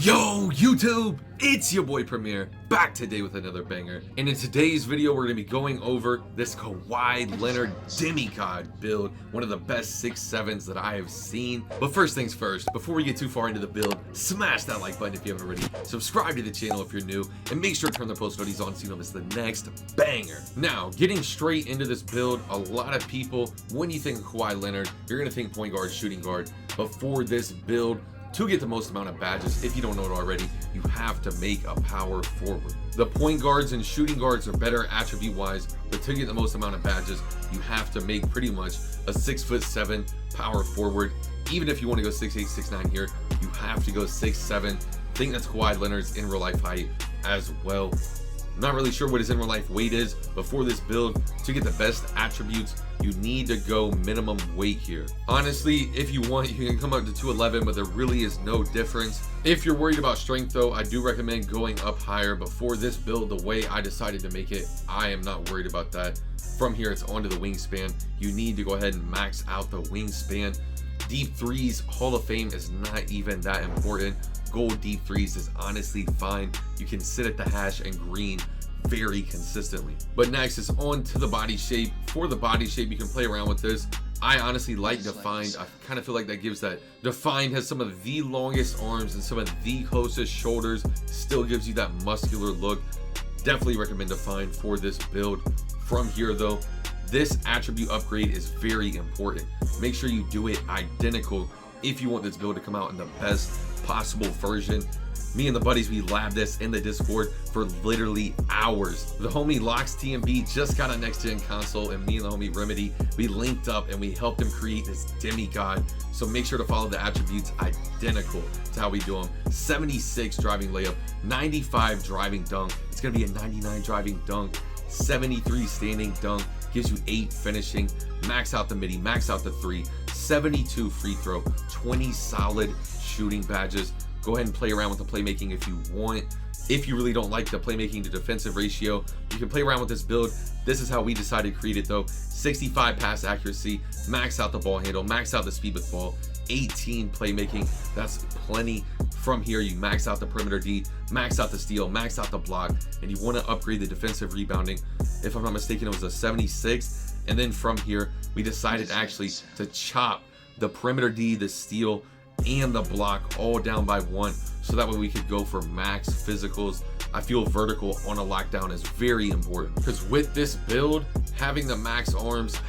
Yo YouTube, it's your boy Premier, back today with another banger. And in today's video we're going to be going over this Kawhi Leonard Demigod build, one of the best 6-7s that I have seen. But first things first, before we get too far into the build, smash that like button if you haven't already, subscribe to the channel if you're new, and make sure to turn the post notifications on so you don't miss the next banger. Now, getting straight into this build, a lot of people, when you think of Kawhi Leonard, you're going to think point guard, shooting guard. But for this build, to get the most amount of badges, if you don't know it already, you have to make a power forward. The point guards and shooting guards are better attribute wise, but to get the most amount of badges, you have to make pretty much a 6'7" power forward. Even if you want to go 6'8", 6'9" here, you have to go 6'7". I think that's Kawhi Leonard's in real life height as well. Not really sure what his in real life weight is, but for this build, to get the best attributes, you need to go minimum weight here. Honestly, if you want, you can come up to 211, but there really is no difference. If you're worried about strength though, I do recommend going up higher, but for this build, the way I decided to make it, I am not worried about that. From here, it's onto the wingspan. You need to go ahead and max out the wingspan. Deep threes, Hall of Fame is not even that important. Gold deep threes is honestly fine. You can sit at the hash and green very consistently. But next is on to the body shape. For the body shape, you can play around with this. I honestly like defined. I kind of feel like that gives that. Defined has some of the longest arms and some of the closest shoulders. Still gives you that muscular look. Definitely recommend defined for this build. From here though, this attribute upgrade is very important. Make sure you do it identical if you want this build to come out in the best possible version. Me and the buddies, we labbed this in the Discord for literally hours. The homie Locks TMB just got a next gen console, and me and the homie Remedy, we linked up and we helped him create this Demigod. So make sure to follow the attributes identical to how we do them. 76 driving layup, 95 driving dunk. It's gonna be a 99 driving dunk, 73 standing dunk, gives you 8 finishing, max out the midi, max out the 3, 72 free throw, 20 solid shooting badges. Go ahead and play around with the playmaking if you want. If you really don't like the playmaking to defensive ratio, you can play around with this build. This is how we decided to create it though. 65 pass accuracy, max out the ball handle, max out the speed with ball, 18 playmaking, that's plenty. From here, you max out the perimeter D, max out the steal, max out the block, and you want to upgrade the defensive rebounding. If I'm not mistaken, it was a 76. And then from here, we decided actually to chop the perimeter D, the steal, and the block all down by 1, so that way we could go for max physicals. I feel vertical on a lockdown is very important, because with this build, having the max arms,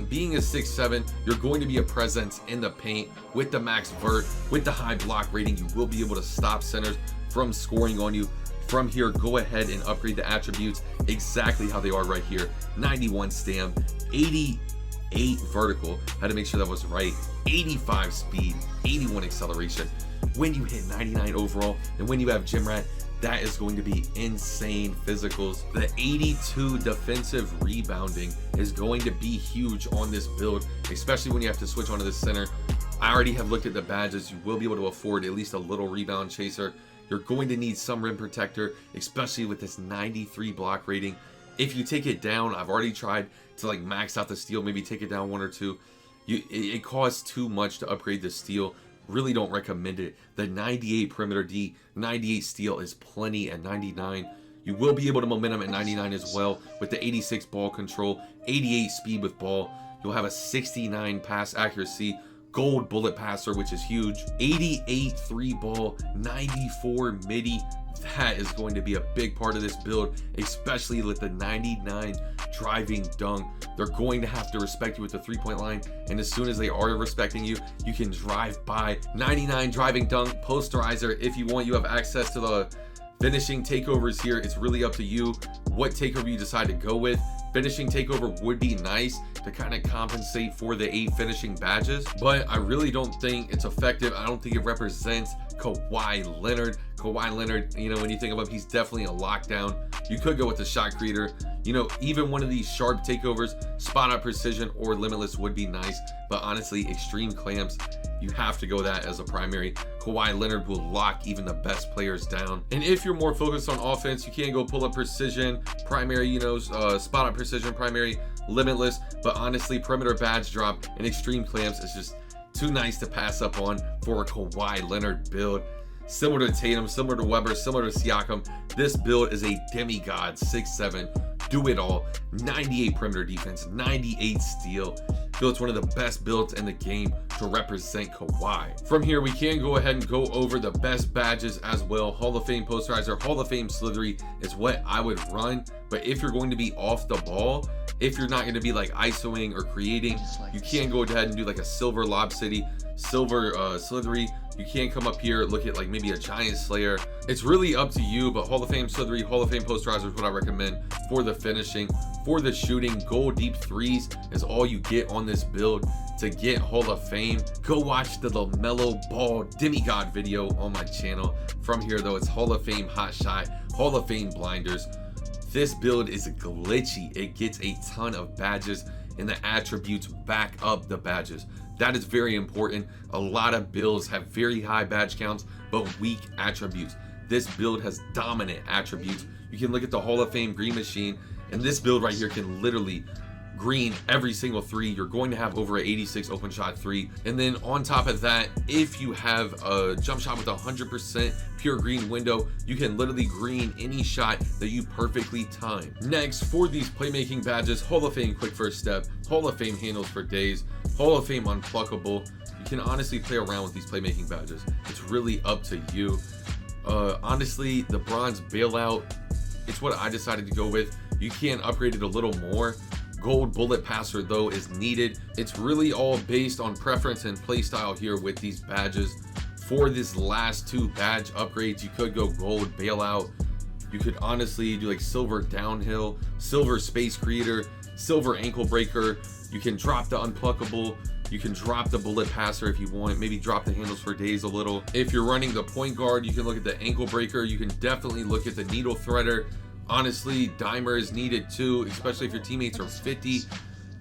being a 6'7", you're going to be a presence in the paint. With the max vert, with the high block rating, you will be able to stop centers from scoring on you. From here, go ahead and upgrade the attributes exactly how they are right here. 91 stam, 88 vertical, had to make sure that was right, 85 speed, 81 acceleration. When you hit 99 overall, and when you have gym rat, that is going to be insane physicals. The 82 defensive rebounding is going to be huge on this build, especially when you have to switch onto the center. I already have looked at the badges. You will be able to afford at least a little rebound chaser. You're going to need some rim protector, especially with this 93 block rating. If you take it down, I've already tried to like max out the steal, maybe take it down 1 or 2. It costs too much to upgrade the steal. Really don't recommend it. The 98 perimeter D, 98 steal is plenty at 99. You will be able to momentum at 99 as well with the 86 ball control, 88 speed with ball. You'll have a 69 pass accuracy, gold bullet passer, which is huge, 88 3 ball, 94 midi. That is going to be a big part of this build, especially with the 99 driving dunk. They're going to have to respect you with the 3-point line, and as soon as they are respecting you, you can drive by. 99 driving dunk, posterizer. If you want, you have access to the finishing takeovers here. It's really up to you what takeover you decide to go with. Finishing takeover would be nice to kind of compensate for the 8 finishing badges, but I really don't think it's effective. I don't think it represents Kawhi Leonard. Kawhi Leonard, you know, when you think of him, he's definitely a lockdown. You could go with the shot creator. You know, even one of these sharp takeovers, spot up precision or limitless would be nice, but honestly, extreme clamps, you have to go that as a primary. Kawhi Leonard will lock even the best players down. And if you're more focused on offense, you can go pull up precision, primary, you know, spot up precision, primary, limitless. But honestly, perimeter badge drop and extreme clamps is just too nice to pass up on for a Kawhi Leonard build. similar to Tatum, similar to Weber, similar to Siakam. This build is a demigod 6'7", do it all, 98 perimeter defense, 98 steal. I feel it's one of the best builds in the game to represent Kawhi. From here, we can go ahead and go over the best badges as well. Hall of Fame posterizer, Hall of Fame slithery is what I would run. But if you're going to be off the ball, if you're not going to be like ISOing or creating, you can go ahead and do like a silver Lob City, silver slithery. You can come up here, look at like maybe a Giant Slayer. It's really up to you, but Hall of Fame slithery, Hall of Fame posterizer is what I recommend for the finishing. For the shooting, gold deep threes is all you get on this build. To get Hall of Fame, go watch the LaMelo Ball Demigod video on my channel. From here though, it's Hall of Fame hot shot, Hall of Fame blinders. This build is glitchy. It gets a ton of badges and the attributes back up the badges. That is very important. A lot of builds have very high badge counts, but weak attributes. This build has dominant attributes. You can look at the Hall of Fame green machine, and this build right here can literally green every single three. You're going to have over an 86 open shot three. And then on top of that, if you have a jump shot with 100% pure green window, you can literally green any shot that you perfectly time. Next, for these playmaking badges, Hall of Fame quick first step, Hall of Fame handles for days, Hall of Fame unpluckable. You can honestly play around with these playmaking badges. It's really up to you. Honestly, the bronze bailout, it's what I decided to go with. You can upgrade it a little more. Gold bullet passer though is needed. It's really all based on preference and playstyle here with these badges. For this last two badge upgrades, you could go gold bailout. You could honestly do like silver downhill, silver space creator, silver ankle breaker. You can drop the unpluckable. You can drop the bullet passer if you want. Maybe drop the handles for days a little. If you're running the point guard, you can look at the ankle breaker. You can definitely look at the needle threader. Honestly, dimer is needed too, especially if your teammates are 50.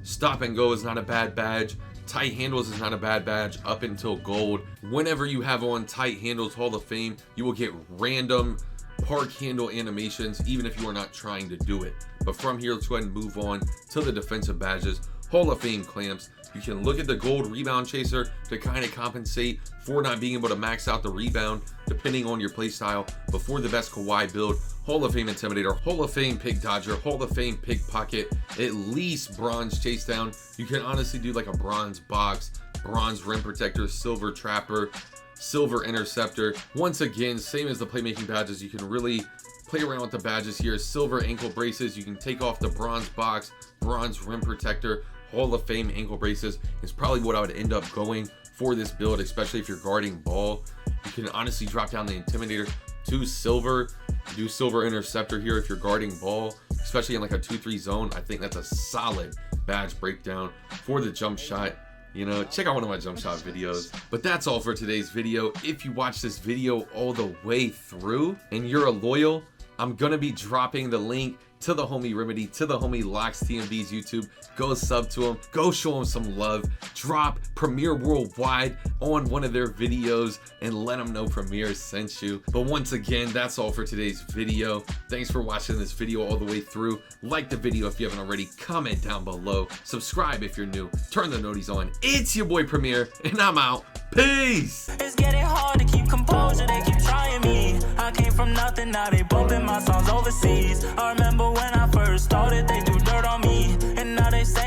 Stop and go is not a bad badge. Tight handles is not a bad badge up until gold. Whenever you have on tight handles Hall of Fame, you will get random park handle animations, even if you are not trying to do it. But from here, let's go ahead and move on to the defensive badges. Hall of Fame clamps. You can look at the gold rebound chaser to kind of compensate for not being able to max out the rebound depending on your play style. But for the best Kawhi build, Hall of Fame intimidator, Hall of Fame pick dodger, Hall of Fame pickpocket, at least bronze chase down. You can honestly do like a bronze box, bronze rim protector, silver trapper, silver interceptor. Once again, same as the playmaking badges, you can really play around with the badges here. Silver ankle braces, you can take off the bronze box, bronze rim protector. Hall of Fame ankle braces is probably what I would end up going for this build, especially if you're guarding ball. You can honestly drop down the intimidator to silver, do silver interceptor here if you're guarding ball, especially in like a 2-3 zone. I think that's a solid badge breakdown. For the jump shot, you know, check out one of my jump shot videos. But that's all for today's video. If you watch this video all the way through and you're a loyal, I'm gonna be dropping the link to the homie Remedy, to the homie Locks TMB's YouTube. Go sub to him, go show him some love, drop Premier Worldwide on one of their videos and let them know Premier sent you. But once again, that's all for today's video. Thanks for watching this video all the way through. Like the video if you haven't already, comment down below, subscribe if you're new, turn the noties on. It's your boy Premier, and I'm out. Peace! It's getting hard to keep composure, they keep trying me. I came from nothing, now they bumping my songs overseas. I remember when I first started, they threw dirt on me, and now they saying